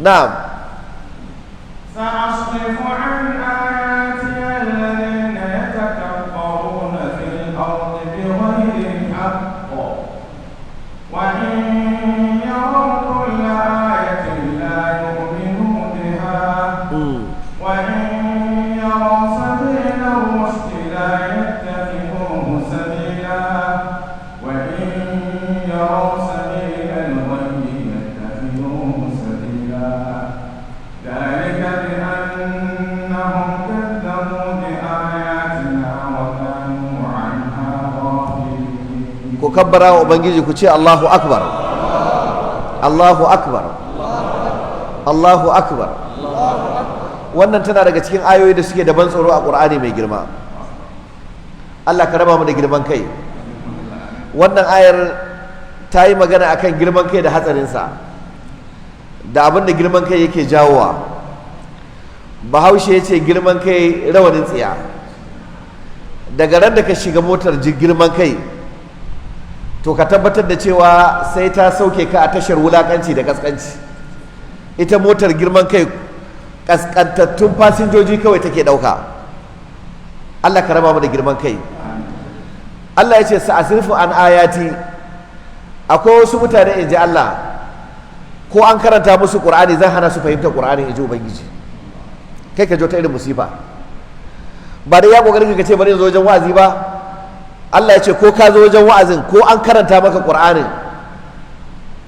na'am سأصرف عن آياتي الذين يتكبرون في الأرض بغير الحق وإن يروا كل آية لا يؤمنوا بها وإن يروا سبيل الرشد لا يتخذوه سبيلا وإن يروا سبيل الغي يتخذوه سبيلا ذلك بأنهم كذبوا بآياتنا وكانوا عنها غافلين. ku kabbara wa ubangiji ku ce Allahu akbar Allahu akbar Allahu akbar. Wannan tana daga cikin ayoyi da suke da ban tsoro a Qur'ani mai girma. Allah ka raba mu da girman kai. Wannan ayar ta yi magana akan girman kai da hatsarinsa da abin da girman kai yake jawowa. Bahaushe ya ce girman kai rawanin tsiya. Daga ran da ka shiga motar girman kai to ka tabbatar da cewa sai ta sauke ka a tashar wulakanci da kaskanci. Ita motar girman kai kaskantattun fasinjoji kawai take dauka. Allah ka raba mu da girman kai. Allah ya ce sa'asrifu an ayati, akwai wasu mutane in ji Allah ko an karanta musu Qur'ani zan hana su fahimtar Qur'ani in ji Ubangiji. Kai ka jo ta irin musifa ba da ya kokarin ka ce bari zo wajen wa'azi ba. Allah ya ce ko ka zo wajen wa'azin ko an karanta maka Qur'anin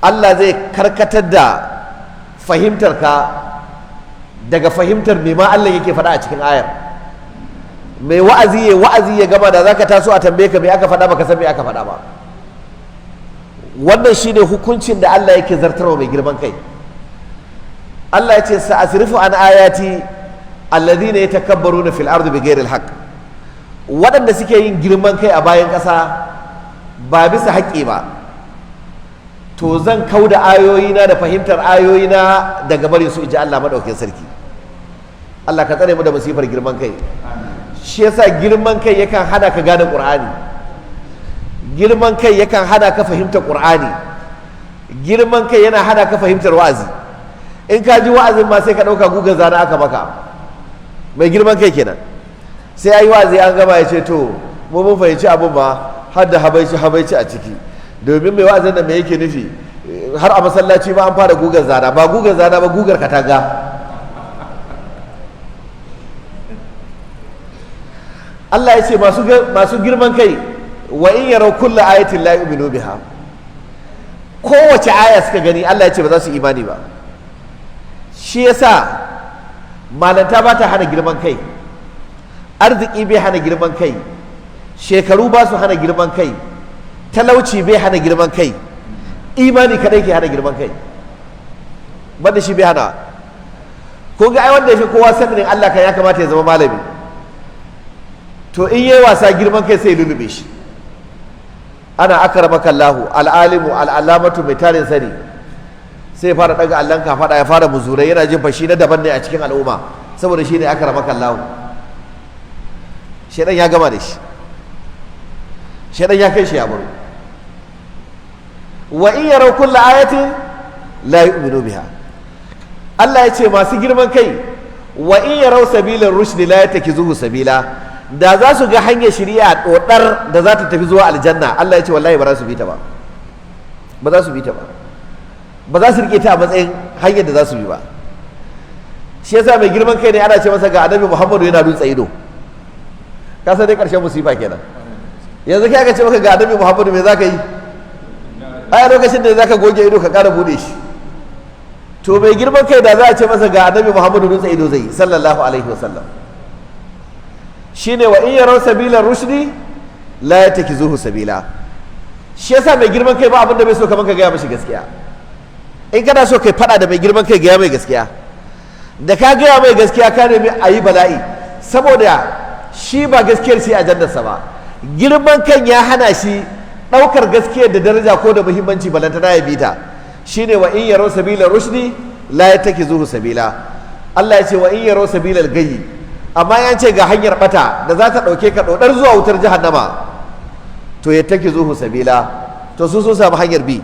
Allah zai karkatar da fahimtar ka daga fahimtar me ma Allah yake faɗa a cikin ayar. Mai wa'azi ya gama da zaka taso a tambaye ka me aka faɗa baka san me aka faɗa ba. Wannan shine hukuncin da Allah yake zartarwa mai girman kai. Allah ya ce sa'asrifu an ayati alladhina yatakabbaruna fil ardi bighairi alhaq, waɗanda suke yin girman kai a bayan ƙasa ba bisa haƙƙi ba, to zan kauda ayoyina da fahimtar ayoyina daga barin su inji Allah madaukakin sarki. Allah ka tsare mu da masifar girman kai. Shi yasa girman kai yakan hana ka gane Qur'ani, girman kai yakan hana ka fahimtar Qur'ani, girman kai yana hana ka fahimtar wa'azi. In ka ji wa'azin ma sai ka ɗauka gugan zana aka maka. Mai girman kai kenan. Sai ayi wa'azi an gama ya ce to mu mun fahimci abun ba har da habaici a ciki. Domin mai wa'azin da me yake nufi har a masallaci ma an fara gugan zana, ba gugan zana ba gugar katanga. Allah ya ce masu girman kai wa in yarau kulla ayatin la yu'minu biha, kowace aya suka gani Allah ya ce ba za su imani ba. Shi yasa malanta ba ta hana girman kai, arziki bai hana girman kai, shekaru ba su hana girman kai, talauci bai hana girman kai, imani kadai ke hana girman kai, banda shi bai hana. Kun ga ai wanda ya fi kowa sanin Allah kan ya kamata ya zama malami, to in yi wasa girman kai sai lulube shi. Ana akramaka Allahu al'alimu al'alamatu mai tarin sani sai fara daga allon kafaɗa ya fara muzurai yana jin fashi na daban ne a cikin al'umma saboda shi ne akramaka Allahu. Shedan ya gama da shi, shedan ya kai shi ya baro. Wa in yarau kulla ayatin la yu'minu biha, Allah ya ce masu girman kai wa in yarau sabilar rushdi la yattakizuhu sabila, da za su ga hanyar shari'a dodar da za ta tafi zuwa aljanna, Allah ya ce wallahi ba za su bi ta ba, ba za su bi ta ba, ba za su rike ta a matsayin hanyar da za su bi ba. Shi yasa mai girman kai ne ana ce masa ga annabi Muhammadu yana dutse ido. Ka san dai karshen musifa kenan. Yanzu kai aka ce maka ga annabi Muhammadu me za ka yi? A lokacin da za ka goge ido ka ƙara bude shi. To mai girman kai da za a ce masa ga annabi Muhammadu dutse ido zai yi sallallahu alaihi wasallam. Shine wa in yaraw sabila rushdi la yatakizuhu sabila. Shi yasa mai girman kai ba abin da bai so kaman ka gaya mashi gaskiya. In kana so kai fada da mai girman kai gaya mai gaskiya. Da ka gaya mai gaskiya ka nemi a yi bala'i, saboda shi ba gaskiyar shi ajandarsa ba. Girman kan ya hana shi ɗaukar gaskiyar da daraja ko da muhimmanci balantana ya bita. Shine wa in yaraw sabila rushdi la yatakizuhu sabila. Allah ya ce wa in yaraw sabila al-gayyi, amma ya ce ga hanyar bata da za ta ɗauke ka ɗodar zuwa wutar jahannama, to ya take zuhu sabila, to su sun samu hanyar bi.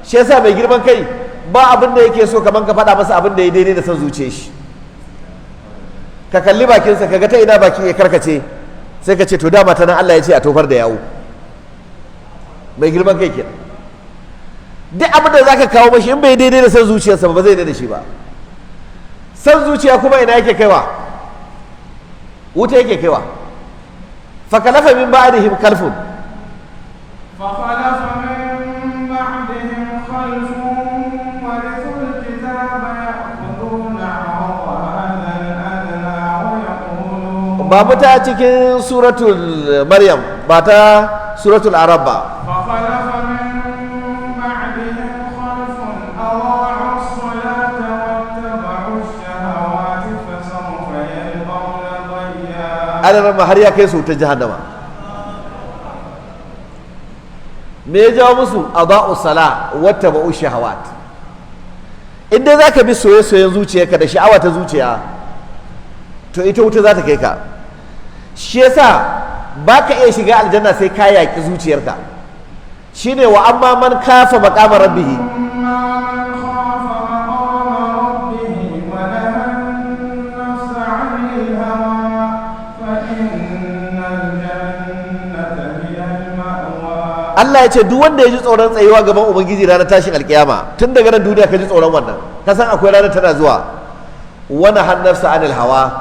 Shi yasa mai girman kai ba abin da yake so kamar ka faɗa masa abin da ya daidai da son zuciya shi. Ka kalli bakinsa ka ga ta ina bakin ya karkace sai ka ce to dama ta nan Allah ya ce a tofar da yawo. Mai girman kai kenan. Duk abin da zaka kawo mashi in bai daidai da son zuciyarsa ba zai daidai da shi ba. Son zuciya kuma ina yake kaiwa? Wuta yake kaiwa. Fakalafa min ba'dihim kalfun. فخلف من بعدهم خلف ورثوا الكتاب يأخذون عرض هذا الأدنى ويقولون ba mu ta cikin suratul Maryam ba ta suratul Arab ba. فخلف من بعدهم خلف أضاعوا الصلاة واتبعوا الشهوات فسوف يلقون غيا. Ana har ya kai su ta jahannama. Me ya jawo musu adha'u sala wata ba'u shahawat. Inda za ka bi soye-soyen zuciyarka da sha'awa ta zuciya to ita wuta za ta kai ka. Shi yasa ba ka iya shiga aljanna sai ka yaƙi zuciyarka. Shine wa amma man kafa maqama rabbihi Allah ya ce duk wanda ya ji tsoron tsayuwa gaban Ubangiji ranar tashin alkiyama tun daga nan duniya ka ji tsoron wannan ka san akwai ranar tana zuwa wani hannarsa anil hawa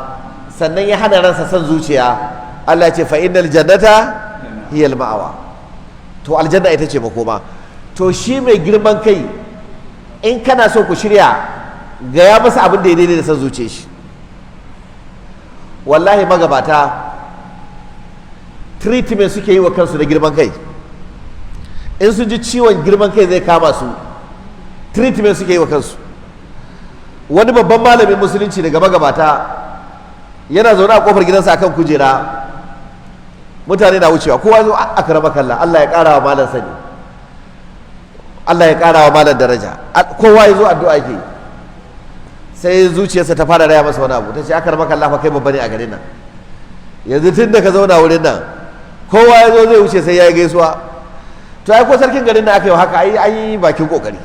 sannan ya hana ransa son zuciya Allah ya ce fa innal jannata hiyal ma'awa to aljanna ita ce makoma to shi mai girman kai in kana so ku shirya gaya masa abin da ya daidai da son zuciya shi. Wallahi magabata treatment suke yi wa kansu da girman kai. In sun ji ciwon girman kai zai kama su treatment suke yi wa kansu. Wani babban malamin musulunci daga magabata yana zaune a kofar gidansa akan kujera, mutane na wucewa, kowa zo akrama kallah, Allah ya kara wa malam sani, Allah ya kara wa malam daraja, kowa ya zo addu'a ke. Sai zuciyarsa ta fara raya masa wani abu, ta ce akrama kallah fa kai babba ne a garin nan, yanzu tun da ka zauna wurin nan kowa ya zo zai wuce sai ya yi gaisuwa. To ai ko sarkin garin da aka yi haka ai bakin kokari,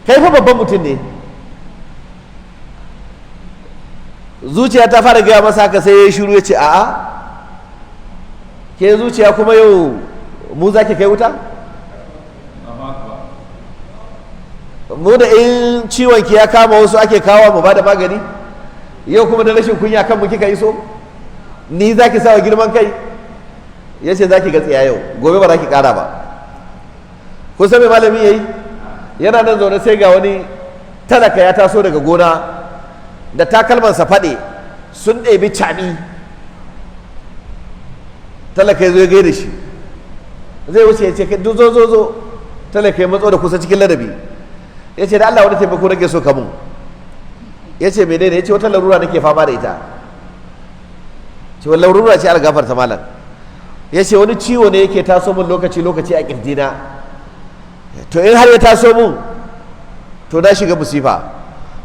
kai fa babban mutum ne. Zuciya ta fara gaya masa haka sai ya yi shiru ya ce a'a ke zuciya kuma yau mu za ki kai wuta? Mu da in ciwon ki ya kama wasu ake kawo mu ba da magani, yau kuma da rashin kunya kan mu kika iso ni za ki sawa girman kai? Ya ce za ki ga tsiya yau, gobe ba za ki kara ba. Kun san me malami yayi? Yana nan zaune sai ga wani talaka ya taso daga gona da takalmansa faɗe sun ɗebi caɓi. Talaka ya zo ya gaida shi, zai wuce ya ce duk zo. Talaka ya matso da kusa cikin ladabi ya ce da Allah wani taimako nake so ka mun. Ya ce menene? Ya ce wata larura nake fama da ita. Ce wani larura ce algafarta malam. Ya ce wani ciwo ne yake taso mun lokaci a kirjina, to in har ya taso mun to na shiga musifa,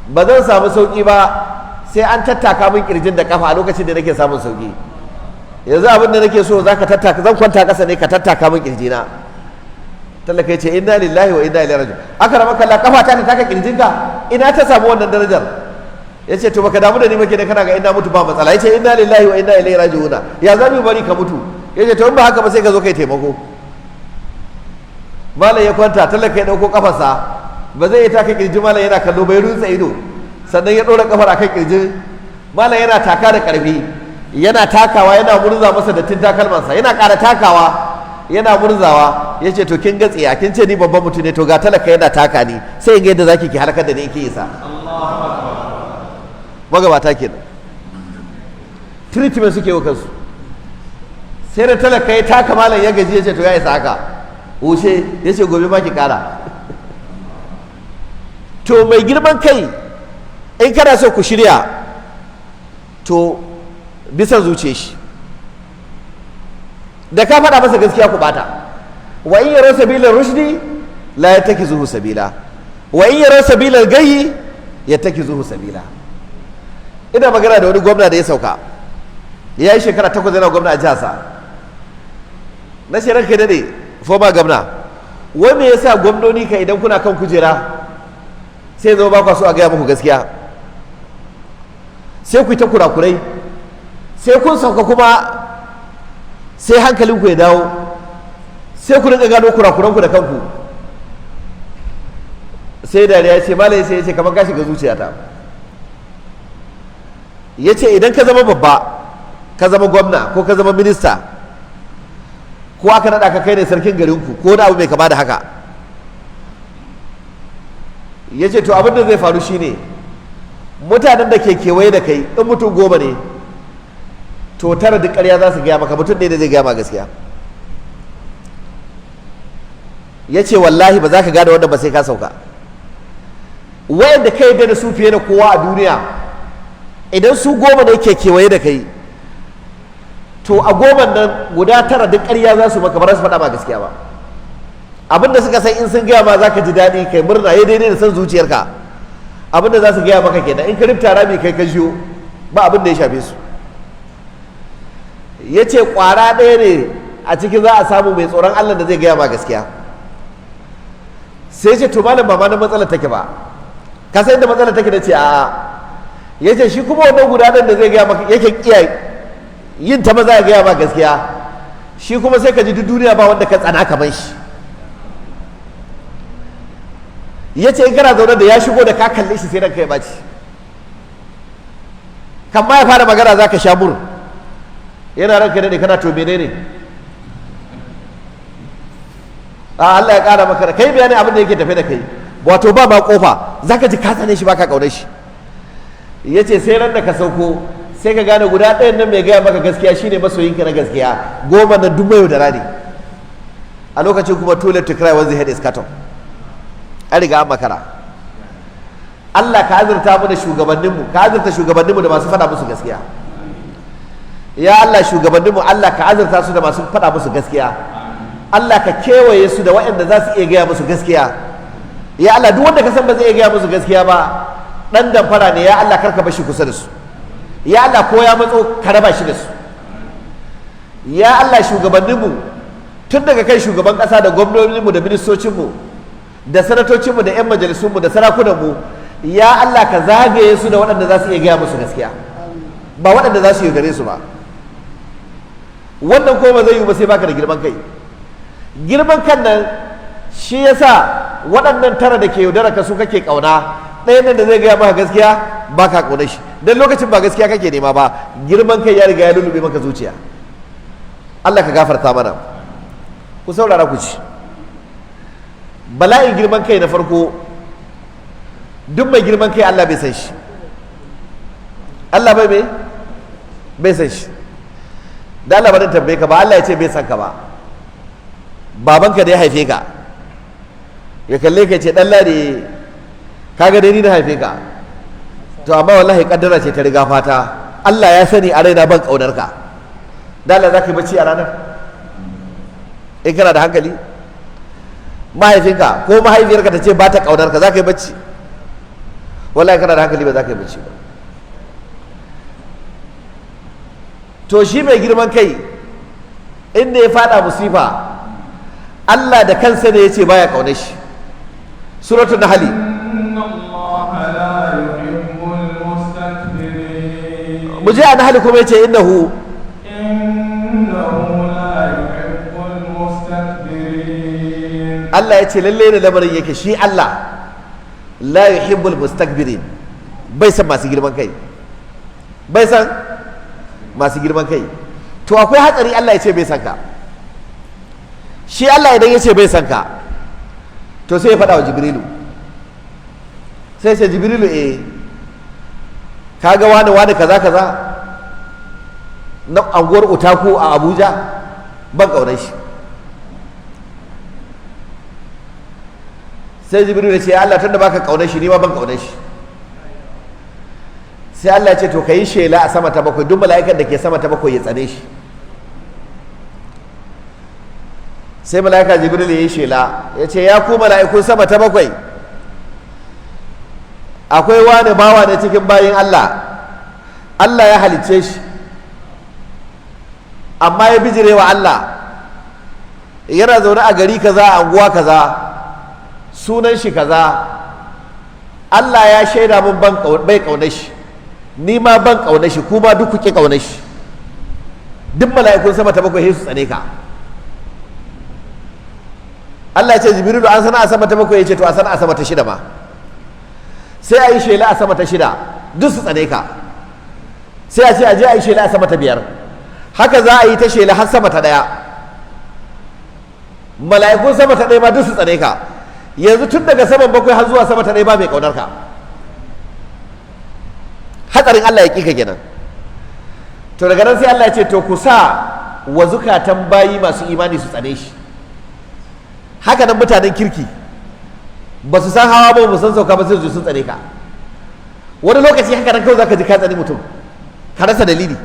ba zan samu sauki ba sai an tattaka min kirjin da kafa a lokacin da nake samun sauki. Yanzu abin da nake so zan kwanta kasa ne ka tattaka min kirjina. Talaka ya ce inna lillahi wa inna ilaihi raji'un. Aka rama kalla kafa ta taka kirjinka, ina ta samu wannan darajar? Ya ce to baka damu da ni ba kenan, kana ga ina mutu ba matsala. Ya ce inna lillahi wa inna ilaihi raji'un. Ya zamu bari ka mutu? Ya ce to in ba haka ba sai ka zo kai taimako. Malam ya kwanta, talaka ya dauko kafarsa, ba zai yi taka kirji, malam yana kallo bai rutsa ido, sannan ya ɗora kafar akan kirjin. Malam yana taka da karfi, yana takawa, yana murza masa dattin takalmansa, yana ƙara takawa, yana murzawa. Ya ce to kin gatsiya, kin ce ni babban mutum ne, to ga talaka yana taka ni, sai in ga yadda zaki ki halakar da ni yake isa. Magabata kenan treatment suke wa kansu. Sai da talaka ya taka malam ya gaji, ya ce to ya isa haka, wuce. Ya ce gobe ma ki kara. To mai girman kai in kana so ku shirya to bisa zuce shi, da ka faɗa masa gaskiya ku bata. Wa in yaro sabilar rushdi la yattakizuhu sabila wa in yaro sabilar gayyi yattakizuhu sabila. Ina magana da wani gwamna da ya sauka, ya yi shekara 8 yana gwamna a jiharsa. Na ce ranka dade former gwamna, wai me yasa gwamnoni ka idan kuna kan kujera sai zama ba kwa so a gaya muku gaskiya, sai ku yi ta kurakurai, sai kun sauka kuma sai hankalinku ya dawo, sai ku rinka gano kurakuranku da kanku. Sai dariya ya ce malai, sai ya ce kamar ka shiga zuciyata. Ya ce idan ka zama babba, ka zama gwamna ko ka zama minista, ko aka naɗa ka kai ne sarkin garinku ko wani abu mai kama da haka, ya ce to abin da zai faru shine mutanen da ke kewaye da kai in mutum 10 ne to 9 duk ƙarya za su gaya maka, mutum ne da zai gaya ma gaskiya. ya ce wallahi ba za ka gane wannan ba sai ka sauka. wayanda ka yarda da su fiye da kowa a duniya, idan su 10 ne ke kewaye da kai, to a 10 nan guda 9 duk ƙarya za su maka, ba za su faɗa ma gaskiya ba. Abinda suka san in sun gaya ma za ka ji daɗi kai murna ya daidai da san zuciyarka, abinda za su gaya maka kenan. In ka rifta rami kai ka jiyo, ba abin da ya shafe su. Ya ce ƙwara ɗaya ne a cikin za a samu mai tsoron Allah da zai gaya ma gaskiya. Sai ce to malam ba ma na matsalar take ba, ka san inda matsalar take da ce a'a. Ya ce shi kuma wannan guda ɗin da zai gaya maka yake iya yin ta maza ya gaya ma gaskiya, shi kuma sai ka ji duk duniya ba wanda ka tsana kamar shi. Ya ce in kana zaune da ya shigo da ka kalle shi sai ranka ya ɓaci, kan ma ya fara magana za ka sha mur, yana ranka ne kana to menene a Allah ya ƙara maka da kai bayanin abin da yake tafe da kai, wato ba ma kofa za ka ji ka tsane shi ba ka ƙaunar shi. Ya ce sai ran da ka sauko sai ka gane guda ɗayan nan mai gaya maka gaskiya shine masoyinka na gaskiya, 10 nan duk mai da ne. A lokacin kuma too late to cry when the head is cut off, an riga an makara. Allah ka azurta mu da shugabanninmu, ka azurta shugabanninmu da masu faɗa musu gaskiya. Ya Allah shugabanninmu, Allah ka azurta su da masu faɗa musu gaskiya. Allah ka kewaye su da waɗanda za su iya gaya musu gaskiya. Ya Allah duk wanda ka san ba zai iya gaya musu gaskiya ba, ɗan damfara ne, ya Allah karka bar shi kusa da su. Ya Allah ko ya matso ka raba shi da su. Ya Allah shugabanninmu, tun daga kai shugaban ƙasa da gwamnoninmu da ministocinmu da sanatocinmu da 'yan majalisunmu da sarakunanmu, ya Allah ka zagaye su da waɗanda za su iya gaya musu gaskiya, ba waɗanda za su yi gare su ba. Wannan ko ba zai yi ba sai baka da girman kai. Girman kan nan shi yasa waɗannan 9 da ke yaudara ka su kake ƙauna, ɗayan nan da zai gaya maka gaskiya ba ka ƙauna shi, don lokacin ba gaskiya kake nema ba, girman kai ya riga ya lullube maka zuciya. Allah ka gafarta mana. Ku saurara ku ci. Bala'in girman kai na farko, duk mai girman kai Allah bai san shi. Allah bai san shi. Da Allah bari tambaye ka ba, Allah ya ce bai san ka ba, babanka da ya haife ka ya kalle ka ce dan lade kaga dai ni na haife ka, to amma wallahi kaddara ce ta riga fata, Allah ya sani a raina ban kaunar ka. Da Allah za ka yi bacci a ranar in kana da hankali? Mahaifinka ko mahaifiyarka ta ce ba ta kaunar ka, za ka yi bacci? Wallahi kana da hankali ba za ka yi bacci ba. To shi mai girman kai inda ya fada musifa, Allah da kansa ne ya ce baya kaunar shi. Suratul Nahl, mu je a Nahl kuma ya ce innahu Allah ya ce lalle da lamarin yake shi Allah la yuhibbul mustakbirin, bai san masu girman kai, bai san masu girman kai. To akwai hatsari Allah ya ce bai san ka. Shi Allah idan ya ce bai san ka, to sai ya faɗa wa Jibrilu, sai ce Jibrilu kaga wani kaza kaza na anguwar Utaku a Abuja, ban ƙaunar shi. Sai Jibrilu ya ce Allah tunda baka ƙaunar shi, ni ma ban ƙaunar shi. Sai Allah ya ce to ka yi shela a sama ta 7, duk mala'ikan da ke sama ta 7 ya tsane shi. Sai mala'ika Jibril ya yi shela ya ce ya ku mala'ikun sama ta 7, akwai wani bawa ne cikin bayin Allah, Allah ya halicce shi amma ya bijire wa Allah, yana zaune a gari kaza a anguwa kaza, sunan shi kaza, Allah ya shaida mun bai kaunar shi, ni ma ban kaunar shi, kuma duk kuke kaunar shi. Duk mala'ikun sama ta bakwai sai su tsane ka. Allah ya ce Jibrilu an sana a sama ta bakwai, ya ce to a sana a sama ta shida ma. Sai a yi shela a sama ta shida, duk su tsane ka. Sai a ce a je a yi shela a sama ta biyar. Haka za a yi ta shela har sama ta ɗaya. Mala'ikun sama ta ɗaya ma duk su tsane ka. Yanzu tun daga saman bakwai har zuwa sama ta ɗaya ba mai ƙaunar ka. Hatsarin Allah ya ƙi ka kenan. To daga nan sai Allah ya ce to ku sa wa zukatan bayi masu imani su tsane shi. Haka nan mutanen kirki ba su san hawa ba san sauka ba sai su sun tsane ka. Wani lokaci haka nan kawai zaka ji ka tsani mutum ka rasa dalili,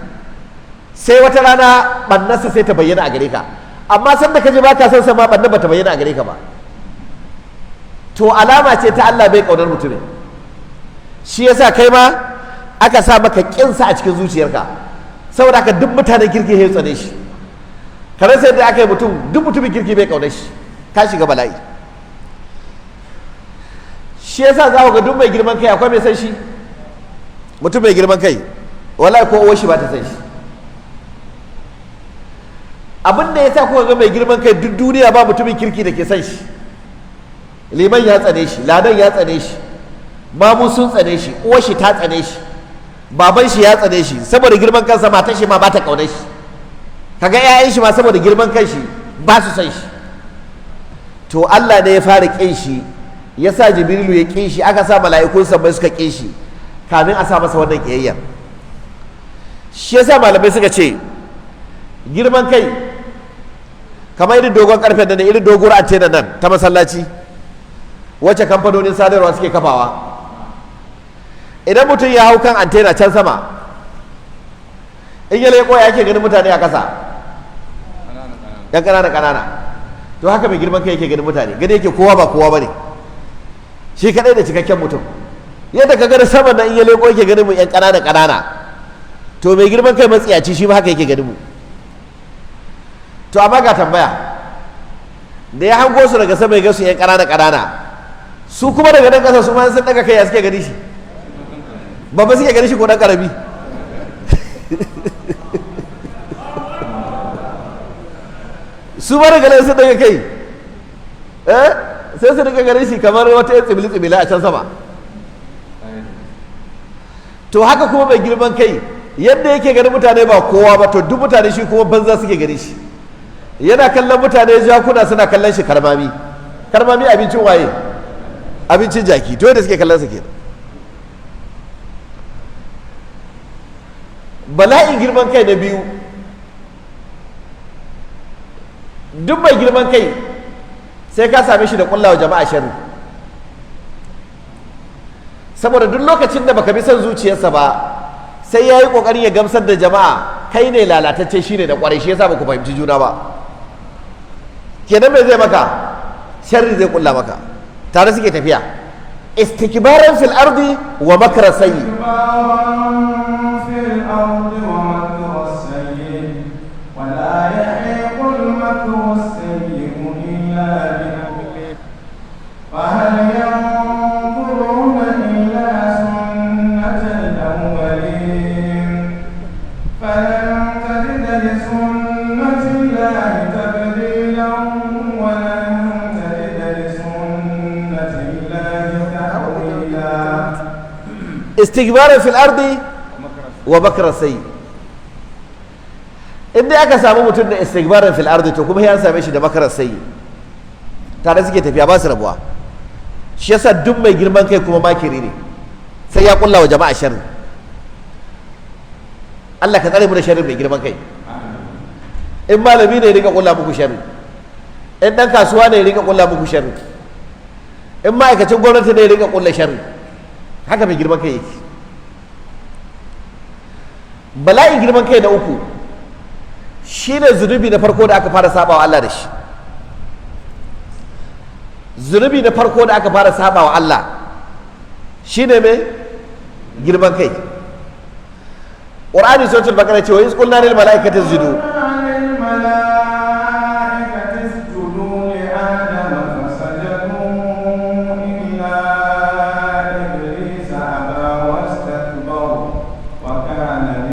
sai wata rana ɓannarsa sai ta bayyana a gare ka, amma san da ka ji ba ka san sa ma ɓannar ba ta bayyana a gare ka ba. To alama ce ta Allah bai ƙaunar mutumin. Shi yasa kai ma aka sa maka ƙinsa a cikin zuciyarka, saboda haka duk mutanen kirki ya tsane shi. Ka rasa yadda aka yi mutum, duk mutumin kirki bai ƙaunar shi, ka shiga bala'i. Shi yasa za ku ga duk mai girman kai akwai mai san shi. Mutum mai girman kai wallahi ko uwar shi ba ta san shi. Abin da yasa kuka ga mai girman kai duk duniya ba mutumin kirki da ke san shi. Liman ya tsane shi, ladan ya tsane shi, mamu sun tsane shi, uwar shi ta tsane shi, baban shi ya tsane shi, saboda girman kansa matar shi ma ba ta kaunar shi. Kaga 'ya'yan shi ma saboda girman kan shi ba su san shi. To Allah ne ya fara kin shi, ya sa Jibrilu ya kin shi, aka sa mala'ikun sammai suka kin shi kamin a sa masa wannan kiyayya. Shi yasa malamai suka ce girman kai kamar irin dogon karfe da irin doguwar antena nan ta masallaci wacce kamfanonin sadarwa suke kafawa. Idan mutum ya hau kan antena can sama, in ya leƙo ya ke ganin mutane a ƙasa yan ƙanana ƙanana, to haka mai girman kai yake ganin mutane, gani yake kowa ba kowa ba ne, shi kaɗai da cikakken mutum. Yadda ka gani sama nan in ya leƙo yake ganin mu yan ƙanana ƙanana, to mai girman kai matsiyaci shi ma haka yake ganin mu. To amma ga tambaya, da ya hango su daga sama ya ga su yan ƙanana ƙanana, su kuma daga nan ƙasa su ma sun daga kai ya suke gani shi, babba suke gani shi ko ɗan ƙarami. Su ma daga nan sun daga kai sai su daga gani shi kamar wata yan tsibili-tsibili a can sama. To haka kuma mai girman kai yadda yake ganin mutane ba kowa ba, to duk mutane shi kuma banza suke gani shi. Yana kallon mutane jakuna suna kallon shi karmami. Karmami abincin waye? Abincin jaki. To yadda suke kallon sa kenan. Bala'in girman kai na biyu, duk mai girman kai sai ka same shi da kullawa jama'a sharri. Saboda duk lokacin da baka bi son zuciyarsa ba, sai ya yi ƙoƙarin ya gamsar da jama'a kai ne lalatacce, shi ne da ƙwarai, shi yasa ba ku fahimci juna ba. Kenan mai zai maka sharri zai kulla maka, tare suke tafiya. Istikbaran fil ardi wa makra sayyi, istikbaran fil ardi wa makra sayyi. In dai aka samu mutum da istikbaran fil ardi, to kuma ya same shi da makra sayyi, tare suke tafiya ba su rabuwa. Shi yasa duk mai girman kai kuma makiri ne, sai ya kulla wa jama'a sharri. Allah ka tsare mu da sharri mai girman kai. In malami ne ya rika kulla muku sharri, in dan kasuwa ne ya rika kulla muku sharri, in ma'aikacin gwamnati ne ya rika kulla sharri. Haka mai girman kai yake. Bala'in girman kai na uku shi ne zunubi na farko da aka fara sabawa Allah da shi. Zunubi na farko da aka fara sabawa Allah shi ne mai girman kai. Qur'ani suratul Baqara ce wa iz qulna lil mala'ikati isjudu